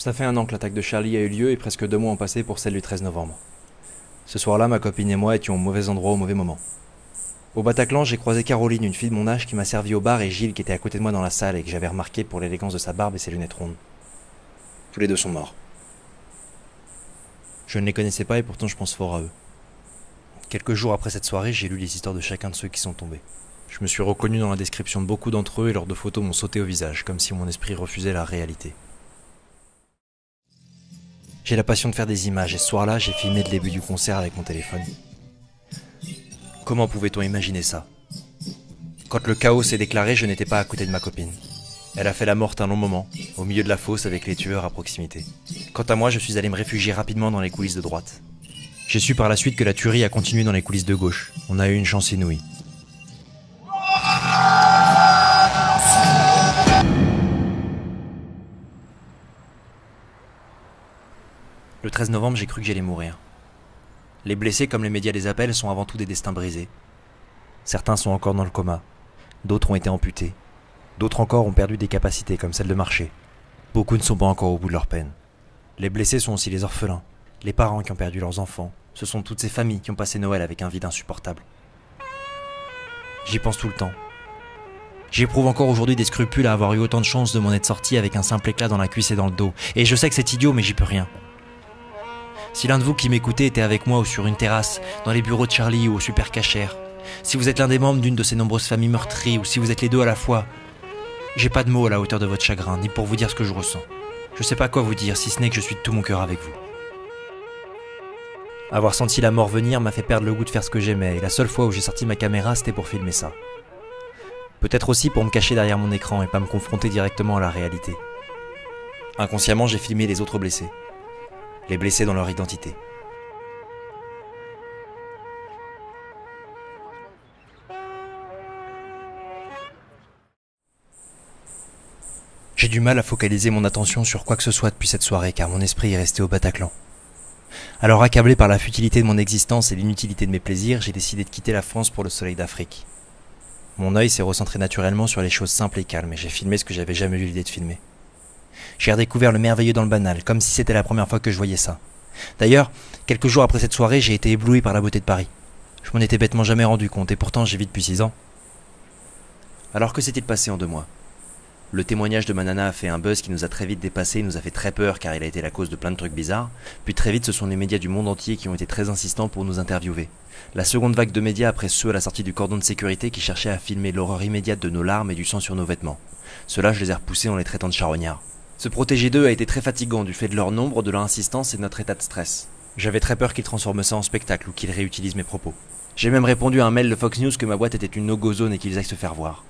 Ça fait 1 an que l'attaque de Charlie a eu lieu et presque 2 mois ont passé pour celle du 13 novembre. Ce soir-là, ma copine et moi étions au mauvais endroit au mauvais moment. Au Bataclan, j'ai croisé Caroline, une fille de mon âge qui m'a servi au bar, et Gilles qui était à côté de moi dans la salle et que j'avais remarqué pour l'élégance de sa barbe et ses lunettes rondes. Tous les deux sont morts. Je ne les connaissais pas et pourtant je pense fort à eux. Quelques jours après cette soirée, j'ai lu les histoires de chacun de ceux qui sont tombés. Je me suis reconnu dans la description de beaucoup d'entre eux et leurs 2 photos m'ont sauté au visage, comme si mon esprit refusait la réalité. J'ai la passion de faire des images et ce soir-là, j'ai filmé le début du concert avec mon téléphone. Comment pouvait-on imaginer ça? Quand le chaos s'est déclaré, je n'étais pas à côté de ma copine. Elle a fait la morte un long moment, au milieu de la fosse avec les tueurs à proximité. Quant à moi, je suis allé me réfugier rapidement dans les coulisses de droite. J'ai su par la suite que la tuerie a continué dans les coulisses de gauche. On a eu une chance inouïe. Le 13 novembre, j'ai cru que j'allais mourir. Les blessés, comme les médias les appellent, sont avant tout des destins brisés. Certains sont encore dans le coma, d'autres ont été amputés, d'autres encore ont perdu des capacités comme celle de marcher. Beaucoup ne sont pas encore au bout de leur peine. Les blessés sont aussi les orphelins, les parents qui ont perdu leurs enfants. Ce sont toutes ces familles qui ont passé Noël avec un vide insupportable. J'y pense tout le temps. J'éprouve encore aujourd'hui des scrupules à avoir eu autant de chance de m'en être sorti avec un simple éclat dans la cuisse et dans le dos. Et je sais que c'est idiot, mais j'y peux rien. Si l'un de vous qui m'écoutez était avec moi ou sur une terrasse, dans les bureaux de Charlie ou au super cachère, si vous êtes l'un des membres d'une de ces nombreuses familles meurtries ou si vous êtes les deux à la fois, j'ai pas de mots à la hauteur de votre chagrin, ni pour vous dire ce que je ressens. Je sais pas quoi vous dire, si ce n'est que je suis de tout mon cœur avec vous. Avoir senti la mort venir m'a fait perdre le goût de faire ce que j'aimais, et la seule fois où j'ai sorti ma caméra, c'était pour filmer ça. Peut-être aussi pour me cacher derrière mon écran et pas me confronter directement à la réalité. Inconsciemment, j'ai filmé les autres blessés. Les blessés dans leur identité. J'ai du mal à focaliser mon attention sur quoi que ce soit depuis cette soirée car mon esprit est resté au Bataclan. Alors accablé par la futilité de mon existence et l'inutilité de mes plaisirs, j'ai décidé de quitter la France pour le soleil d'Afrique. Mon œil s'est recentré naturellement sur les choses simples et calmes et j'ai filmé ce que j'avais jamais eu l'idée de filmer. J'ai redécouvert le merveilleux dans le banal, comme si c'était la première fois que je voyais ça. D'ailleurs, quelques jours après cette soirée, j'ai été ébloui par la beauté de Paris. Je m'en étais bêtement jamais rendu compte, et pourtant j'y vis depuis 6 ans. Alors que s'est-il passé en 2 mois? Le témoignage de ma nana a fait un buzz qui nous a très vite dépassé, nous a fait très peur car il a été la cause de plein de trucs bizarres. Puis très vite, ce sont les médias du monde entier qui ont été très insistants pour nous interviewer. La seconde vague de médias après ceux à la sortie du cordon de sécurité qui cherchaient à filmer l'horreur immédiate de nos larmes et du sang sur nos vêtements. Ceux-là, je les ai repoussés en les traitant de charognards. Se protéger d'eux a été très fatigant du fait de leur nombre, de leur insistance et de notre état de stress. J'avais très peur qu'ils transforment ça en spectacle ou qu'ils réutilisent mes propos. J'ai même répondu à un mail de Fox News que ma boîte était une no-go zone et qu'ils aillent se faire voir.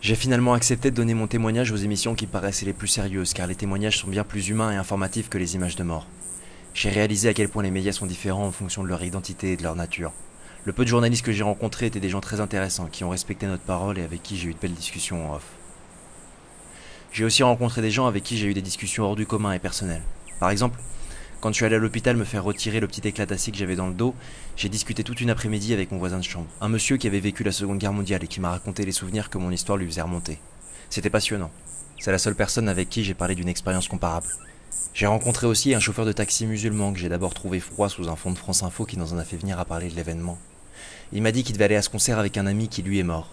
J'ai finalement accepté de donner mon témoignage aux émissions qui me paraissaient les plus sérieuses car les témoignages sont bien plus humains et informatifs que les images de mort. J'ai réalisé à quel point les médias sont différents en fonction de leur identité et de leur nature. Le peu de journalistes que j'ai rencontrés étaient des gens très intéressants qui ont respecté notre parole et avec qui j'ai eu de belles discussions en off. J'ai aussi rencontré des gens avec qui j'ai eu des discussions hors du commun et personnelles. Par exemple, quand je suis allé à l'hôpital me faire retirer le petit éclat d'acier que j'avais dans le dos, j'ai discuté toute une après-midi avec mon voisin de chambre, un monsieur qui avait vécu la Seconde Guerre mondiale et qui m'a raconté les souvenirs que mon histoire lui faisait remonter. C'était passionnant. C'est la seule personne avec qui j'ai parlé d'une expérience comparable. J'ai rencontré aussi un chauffeur de taxi musulman que j'ai d'abord trouvé froid sous un fond de France Info qui nous en a fait venir à parler de l'événement. Il m'a dit qu'il devait aller à ce concert avec un ami qui lui est mort.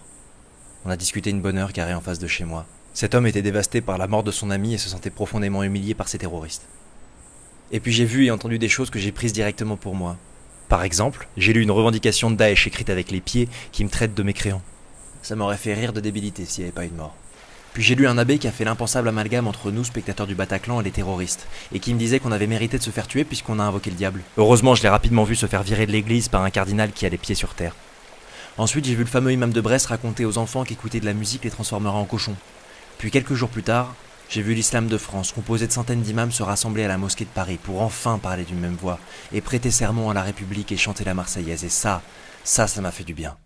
On a discuté une bonne heure garé en face de chez moi. Cet homme était dévasté par la mort de son ami et se sentait profondément humilié par ces terroristes. Et puis j'ai vu et entendu des choses que j'ai prises directement pour moi. Par exemple, j'ai lu une revendication de Daesh écrite avec les pieds qui me traite de mécréant. Ça m'aurait fait rire de débilité s'il n'y avait pas eu de mort. Puis j'ai lu un abbé qui a fait l'impensable amalgame entre nous, spectateurs du Bataclan, et les terroristes, et qui me disait qu'on avait mérité de se faire tuer puisqu'on a invoqué le diable. Heureusement, je l'ai rapidement vu se faire virer de l'église par un cardinal qui a les pieds sur terre. Ensuite, j'ai vu le fameux imam de Brest raconter aux enfants qu'écouter de la musique les transformera en cochons. Puis quelques jours plus tard, j'ai vu l'islam de France, composé de centaines d'imams, se rassembler à la mosquée de Paris pour enfin parler d'une même voix, et prêter serment à la République et chanter la Marseillaise, et ça m'a fait du bien.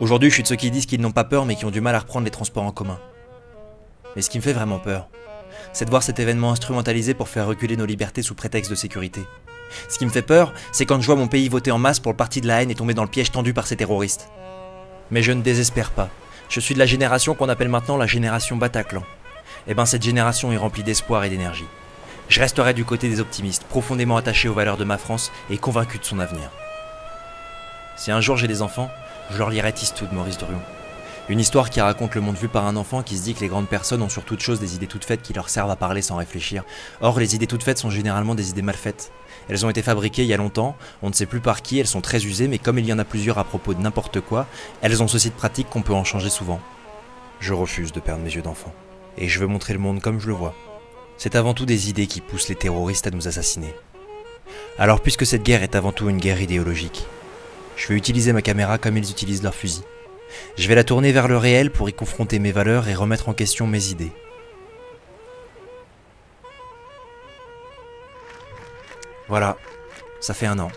Aujourd'hui, je suis de ceux qui disent qu'ils n'ont pas peur mais qui ont du mal à reprendre les transports en commun. Mais ce qui me fait vraiment peur, c'est de voir cet événement instrumentalisé pour faire reculer nos libertés sous prétexte de sécurité. Ce qui me fait peur, c'est quand je vois mon pays voter en masse pour le parti de la haine et tomber dans le piège tendu par ces terroristes. Mais je ne désespère pas. Je suis de la génération qu'on appelle maintenant la génération Bataclan. Eh ben cette génération est remplie d'espoir et d'énergie. Je resterai du côté des optimistes, profondément attaché aux valeurs de ma France et convaincu de son avenir. Si un jour j'ai des enfants, je leur lirai Tistou de Maurice Druon. Une histoire qui raconte le monde vu par un enfant qui se dit que les grandes personnes ont sur toute chose des idées toutes faites qui leur servent à parler sans réfléchir. Or, les idées toutes faites sont généralement des idées mal faites. Elles ont été fabriquées il y a longtemps, on ne sait plus par qui, elles sont très usées, mais comme il y en a plusieurs à propos de n'importe quoi, elles ont ceci de pratique qu'on peut en changer souvent. Je refuse de perdre mes yeux d'enfant. Et je veux montrer le monde comme je le vois. C'est avant tout des idées qui poussent les terroristes à nous assassiner. Alors puisque cette guerre est avant tout une guerre idéologique, je vais utiliser ma caméra comme ils utilisent leurs fusils. Je vais la tourner vers le réel pour y confronter mes valeurs et remettre en question mes idées. Voilà, ça fait 1 an.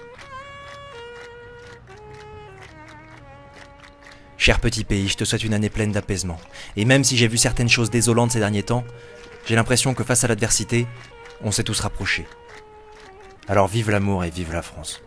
Cher petit pays, je te souhaite une année pleine d'apaisement. Et même si j'ai vu certaines choses désolantes ces derniers temps, j'ai l'impression que face à l'adversité, on s'est tous rapprochés. Alors vive l'amour et vive la France.